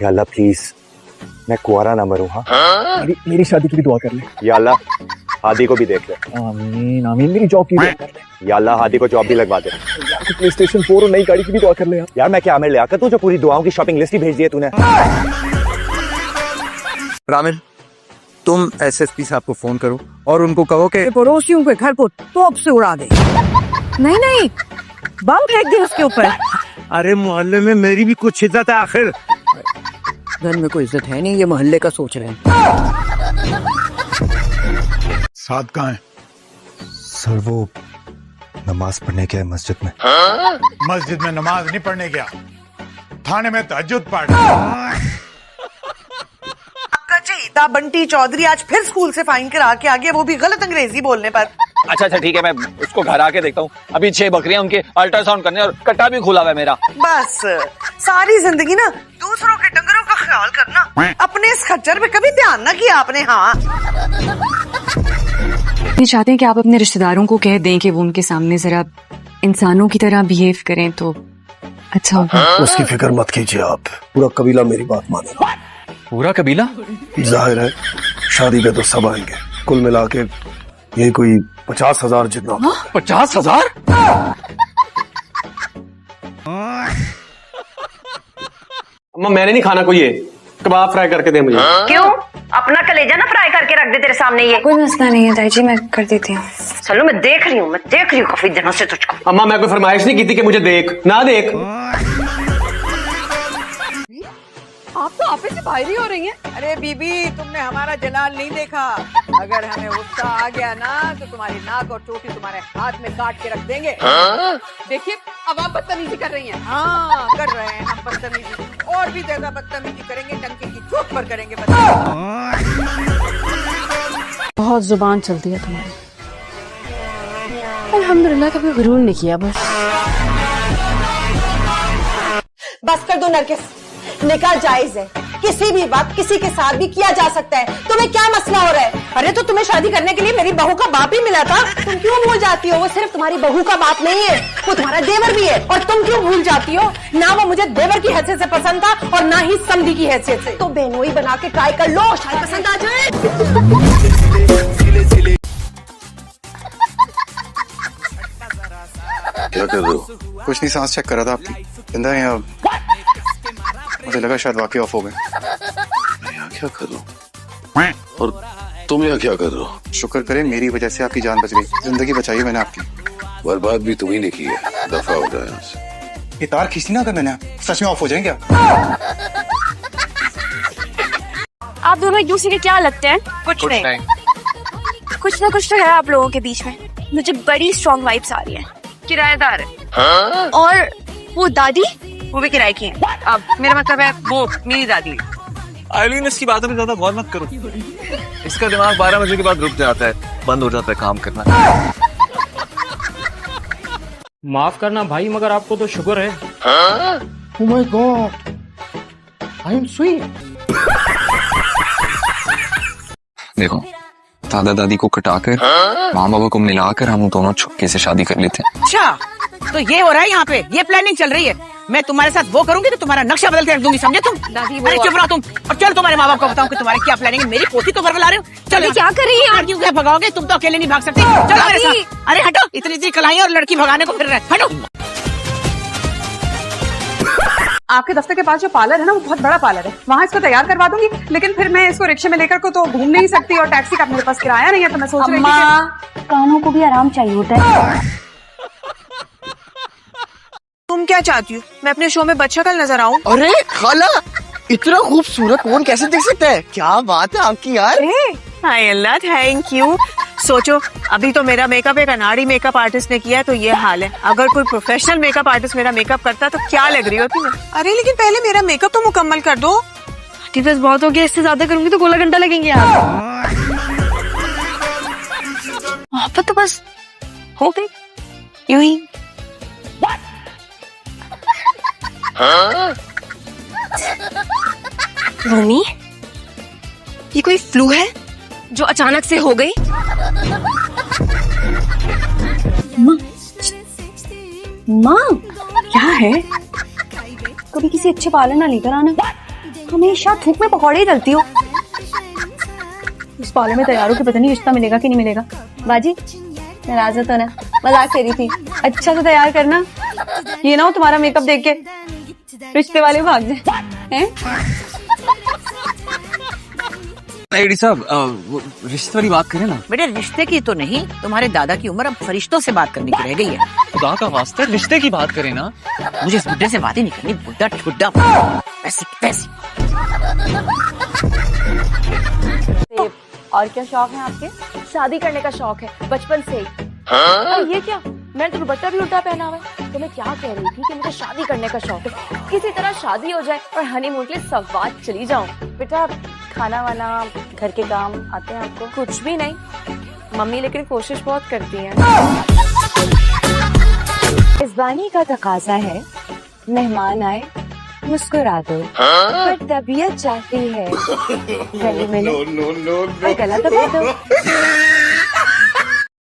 या अल्लाह प्लीज मैं कुंवारा ना मरूं। हाँ मेरी शादी की भी दुआ कर ले। या अल्लाह हादी को भी देख ले। आमीन आमीन। मेरी जॉब की भी दुआ कर ले। या अल्लाह हादी को जॉब भी लगवा दे। यार PlayStation 4 और नई गाड़ी की भी दुआ कर ले यार मैं क्या आमिर ले आकर तू जो पूरी दुआओं की शॉपिंग लिस्ट ही भेज दी है तूने। रामिल तुम SSP साहब को फोन करो और उनको कहो कि पड़ोसियों के घर को तोप से उड़ा दे। नहीं नहीं, बम फेंक दे उसके ऊपर। अरे मोहल्ले में मेरी भी कुछ इज्जत है आखिर। घर में कोई इज्जत है नहीं, ये मोहल्ले का सोच रहे हैं। साथ कहाँ है? सर वो नमाज पढ़ने गया है मस्जिद में। मस्जिद में नमाज नहीं पढ़ने गया, थाने में तहज्जुद पढ़ रहा। चहीता बंटी चौधरी आज फिर स्कूल से फाइन करा के आ गया, वो भी गलत अंग्रेजी बोलने पर। अच्छा ठीक है, मैं उसको घर आके देखता हूँ। अभी 6 बकरियां उनके अल्ट्रासाउंड करने और कट्टा भी खुला हुआ है मेरा। बस सारी जिंदगी ना दूसरों के डंगरों का ख्याल करना, अपने इस खच्चर पे कभी ध्यान ना किया आपने। हाँ ये चाहते हैं कि आप अपने रिश्तेदारों को कह दें कि वो उनके सामने जरा इंसानों की तरह बिहेव करें तो अच्छा होगा। उसकी फिक्र मत कीजिए आप, पूरा कबीला मेरी बात मानेगा। पूरा कबीला? जाहिर है शादी पे तो सब आएंगे, कुल मिला के ये कोई 50,000 जितना। 50,000? अम्मा मैंने नहीं खाना कोई, ये कबाब फ्राई करके दे मुझे। क्यों? अपना कलेजा ना फ्राई करके रख दे तेरे सामने। ये कोई मसला नहीं है ताई जी, मैं कर देती हूँ। चलो मैं देख रही हूँ काफी दिनों से तुझको। अम्मा मैं कोई फरमाइश नहीं की थी कि मुझे देख ना देख। आप तो आपस से बाहर ही हो रही हैं। अरे बीबी, तुमने हमारा जलाल नहीं देखा। अगर हमें गुस्सा आ गया ना तो तुम्हारी नाक और चोटी तुम्हारे हाथ में काट के रख देंगे। देखिए अब आप बदतमीजी कर रही हैं। हाँ कर रहे हैं हम बदतमीजी, और भी ज्यादा बदतमीजी करेंगे, टंकी की चोट पर करेंगे बदतमीजी। बहुत जुबान चलती है तुम्हारी। अल्हम्दुलिल्लाह कभी गुरूर नहीं किया। बस कर दो नरगिस, निकाह जायज है, किसी भी वक्त किसी के साथ भी किया जा सकता है। तुम्हें क्या मसला हो रहा है? अरे तो तुम्हें शादी करने के लिए मेरी बहू का बाप ही मिला था, तुम क्यों भूल जाती हो? वो सिर्फ तुम्हारी बहू का बाप नहीं है, वो तुम्हारा देवर भी है। और तुम क्यों भूल जाती हो? ना वो मुझे देवर की हैसियत से पसंद था और ना ही समधी की हैसियत से। तो बहनोई बना के ट्राई कर लो, शायद पसंद आ जाए। क्या कर रहे हो? कुछ नहीं, सांस चेक करा था आपकी। जिंदा है या मुझे लगा शायद वाकई ऑफ हो गए। मैं यहाँ क्या कर रहा हूँ और तुम यहाँ क्या कर रहे हो? शुक्र करें मेरी वजह से आपकी जान बच गई, जिंदगी बचाई मैंने आपकी। बर्बाद भी तुम्ही ने की है, दफा हो जाए यहाँ से। ये तार खींचनी ना, अगर मैंने सच में ऑफ हो जाएंगे आप दोनों एक दूसरे के क्या लगते हैं? कुछ नहीं। कुछ ना कुछ तो है आप लोगों के बीच में। मुझे बड़ी स्ट्रॉन्ग वाइब्स आ रही है। किराएदार है। और वो दादी, वो भी किराए की है। अब मेरा मतलब है वो मेरी दादी। आइलीन इसकी बातों में ज्यादा गौर मत करो। इसका दिमाग 12 बजे के बाद रुक जाता है, बंद हो जाता है काम करना। माफ करना भाई, मगर आपको तो शुगर है। Oh my God, I am sweet. देखो दादा दादी को कटाकर माँ बाबा को मिलाकर हम दोनों छुपके से शादी कर लेते हैं। अच्छा तो ये हो रहा है यहाँ पे, ये प्लानिंग चल रही है। मैं तुम्हारे साथ वो करूंगी तो तुम्हारा नक्शा बदल के रख दूंगी, समझे तुम? दादी अरे चुप रहो तुम, और चलो तुम्हारे माँ बाप को बताऊं कि तुम्हारे क्या प्लानिंग है। मेरी पोती तो बरगला रहे हो। चलो क्या कर रही है? लड़कियों को भगाओगे तुम, तो अकेले नहीं भाग सकती। चलो मेरे साथ। अरे हटो, इतनी कलाई और लड़की भगाने को फिर रहे, हटो। आपके दफ्तर के पास जो पार्लर है ना, वो बहुत बड़ा पार्लर है, वहाँ इसको तैयार करवा दूंगी। लेकिन फिर मैं इसको रिक्शे में लेकर को तो घूम नहीं सकती, और टैक्सी का मेरे पास किराया नहीं है। तो मैं सोच रही थी कानों को भी आराम चाहिए होता है। तुम क्या चाहती हो? मैं अपने शो में बच्चा कल नजर आऊं? अरे खाला, इतना खूबसूरत कौन कैसे देख सकता है? क्या बात है आपकी यार। हाय अल्लाह, थैंक यू। सोचो अभी तो मेरा मेकअप एक अनाड़ी मेकअप आर्टिस्ट ने किया है, तो ये हाल है। अगर कोई प्रोफेशनल मेकअप आर्टिस्ट मेरा मेकअप करता तो क्या लग रही होती मैं? अरे लेकिन पहले मेरा मेकअप तो मुकम्मल कर दो। बस बहुत हो गया, इससे ज्यादा करूंगी तो गोला घंटा लगेंगे आप। मोहब्बत तो बस हो गई यूं ही। रोमी, ये कोई फ्लू है जो अचानक से हो गई? माँ क्या है? कभी किसी अच्छे पार्लर ना लेकर आना। हमेशा धूप में पकौड़े ही तलती हो। इस पार्लर में तैयार हो के पता नहीं रिश्ता मिलेगा कि नहीं मिलेगा। बाजी नाराज हो तो ना, मजाक कर रही थी। अच्छा से तैयार करना, ये ना हो तुम्हारा मेकअप देख के रिश्ते वाले भाग जाए। एडी साहब वो रिश्ते वाली बात करें ना। बेटे रिश्ते की तो नहीं, तुम्हारे दादा की उम्र अब फरिश्तों से बात करने की रह गई है। खुदा का वास्ते रिश्ते की बात करें ना। मुझे इस बुड्ढे से बात ही नहीं करनी, बुड्ढा ठुड्डा पैसे। और क्या शौक है आपके? शादी करने का शौक है बचपन से ही। और ये क्या, मैंने तो दुपट्टा भी उल्टा पहना हुआ है। तो मैं क्या कह रही थी कि मुझे शादी करने का शौक है, किसी तरह शादी हो जाए और हनीमून के लिए सवाद चली जाऊं। बेटा खाना वाना घर के काम आते हैं आपको? कुछ भी नहीं मम्मी, लेकिन कोशिश बहुत करती हैं। इस बानी का तकाजा है मेहमान आए मुस्कुरा दो, पर तबीयत चाहती है गले मिले और गला दबा दो।